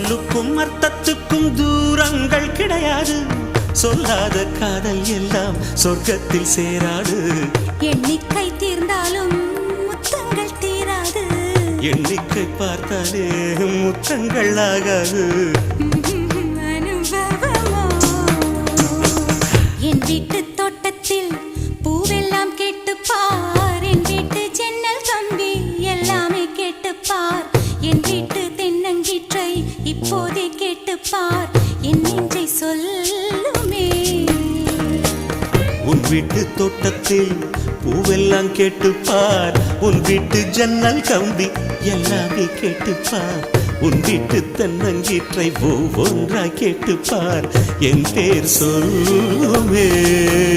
சொல்லுக்கும் அர்த்தத்துக்கும் தூரங்கள் கிடையாது. சொல்லாத காதல் எல்லாம் சொர்க்கத்தில் சேராது. எண்ணிக்கை தீர்ந்தாலும் முத்தங்கள் தீராது. எண்ணிக்கை பார்த்தாலே முத்தங்கள் ஆகாது. அனுபவமோ என் வீட்டு தோட்டத்தில் பூவெல்லாம் கேட்டுப்பார். என் வீட்டு ஜன்னல் கம்பி எல்லாமே கேட்டுப்பார். என் வீட்டு தென்னங்கீற்றை இப்போதே கேட்டுப்பார். என் நெஞ்சை சொல்லுமே. உன் வீட்டு தோட்டத்தில் பூவெல்லாம் கேட்டுப்பார். உன் வீட்டு ஜன்னல் கம்பி எல்லாமே கேட்டுப்பார். உன் வீட்டு தென்னங்கீற்றை ஒவ்வொன்றாய் கேட்டுப்பார். என் பேர் சொல்லுமே.